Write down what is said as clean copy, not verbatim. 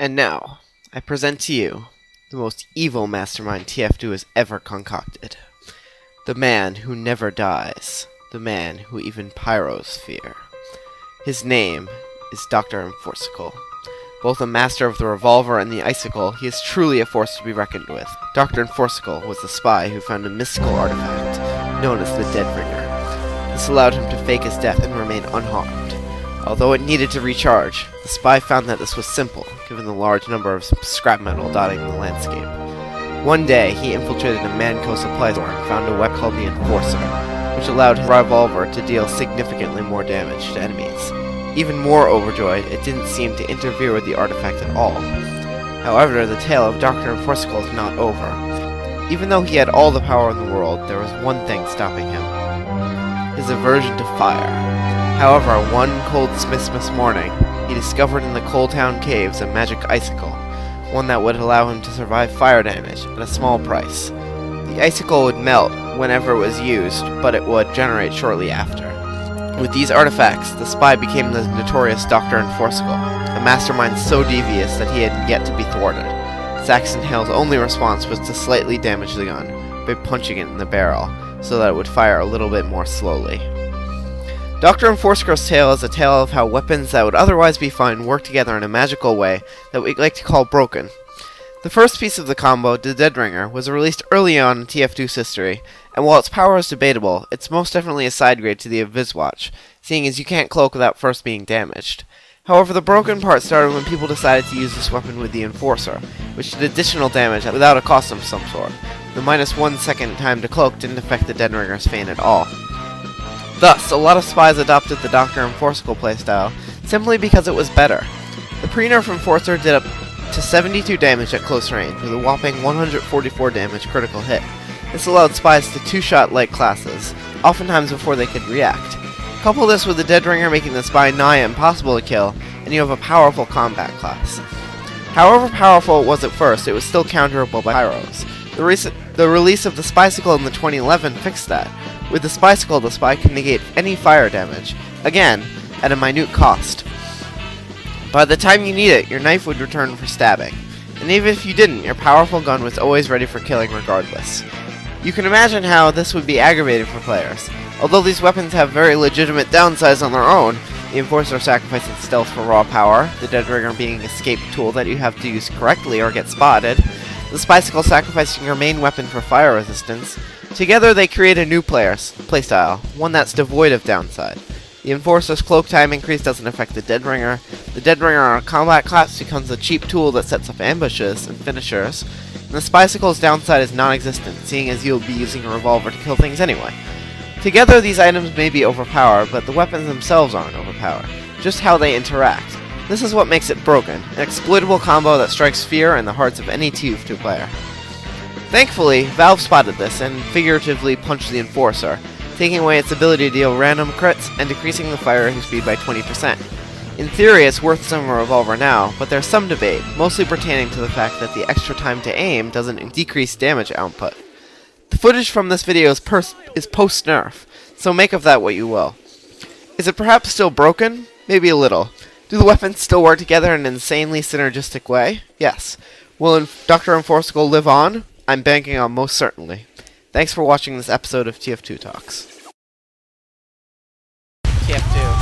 And now, I present to you the most evil mastermind Tf2 has ever concocted. The man who never dies. The man who even pyros fear. His name is Dr. Enforcicle. Both a master of the revolver and the icicle, he is truly a force to be reckoned with. Dr. Enforcicle was the spy who found a mystical artifact known as the Dead Ringer. This allowed him to fake his death and remain unharmed. Although it needed to recharge, the spy found that this was simple, given the large number of scrap metal dotting the landscape. One day, he infiltrated a Manco supply store and found a weapon called the Enforcer, which allowed his revolver to deal significantly more damage to enemies. Even more overjoyed, it didn't seem to interfere with the artifact at all. However, the tale of Dr. Enforcicle is not over. Even though he had all the power in the world, there was one thing stopping him: his aversion to fire. However, one cold Christmas morning, he discovered in the Coal Town caves a magic icicle, one that would allow him to survive fire damage at a small price. The icicle would melt whenever it was used, but it would generate shortly after. With these artifacts, the spy became the notorious Dr. Enforcicle, a mastermind so devious that he had yet to be thwarted. Saxon Hale's only response was to slightly damage the gun by punching it in the barrel, so that it would fire a little bit more slowly. Dr. Enforcicle's tale is a tale of how weapons that would otherwise be fine work together in a magical way that we like to call broken. The first piece of the combo, the Dead Ringer, was released early on in Tf2's history, and while its power is debatable, it's most definitely a side grade to the Viswatch, seeing as you can't cloak without first being damaged. However, the broken part started when people decided to use this weapon with the Enforcer, which did additional damage without a cost of some sort. The -1 second time to cloak didn't affect the Dead Ringer's fane at all. Thus, a lot of spies adopted the Dr. Enforcicle playstyle simply because it was better. The pre-nerf Enforcer did up to 72 damage at close range, with a whopping 144 damage critical hit. This allowed spies to two-shot like classes, oftentimes before they could react. Couple this with the Dead Ringer making the spy nigh impossible to kill, and you have a powerful combat class. However powerful it was at first, it was still counterable by pyros. The release of the Spicicle in the 2011 fixed that. With the Spicicle, the spy can negate any fire damage, again, at a minute cost. By the time you need it, your knife would return for stabbing, and even if you didn't, your powerful gun was always ready for killing regardless. You can imagine how this would be aggravating for players. Although these weapons have very legitimate downsides on their own, the Enforcer sacrificing stealth for raw power, the Dead Ringer being an escape tool that you have to use correctly or get spotted, the Spicicle sacrificing your main weapon for fire resistance. Together they create a new playstyle, one that's devoid of downside. The Enforcer's cloak time increase doesn't affect the Dead Ringer. The Dead Ringer on a combat class becomes a cheap tool that sets up ambushes and finishers. And the Spicicle's downside is non-existent, seeing as you'll be using a revolver to kill things anyway. Together these items may be overpowered, but the weapons themselves aren't overpowered, just how they interact. This is what makes it broken, an exploitable combo that strikes fear in the hearts of any Tf2 player. Thankfully, Valve spotted this and figuratively punched the Enforcer, taking away its ability to deal random crits and decreasing the firing speed by 20%. In theory, it's worth some of a revolver now, but there's some debate, mostly pertaining to the fact that the extra time to aim doesn't decrease damage output. The footage from this video is post-nerf, so make of that what you will. Is it perhaps still broken? Maybe a little. Do the weapons still work together in an insanely synergistic way? Yes. Will Dr. Enforcicle live on? I'm banking on most certainly. Thanks for watching this episode of Tf2 Talks. Tf2.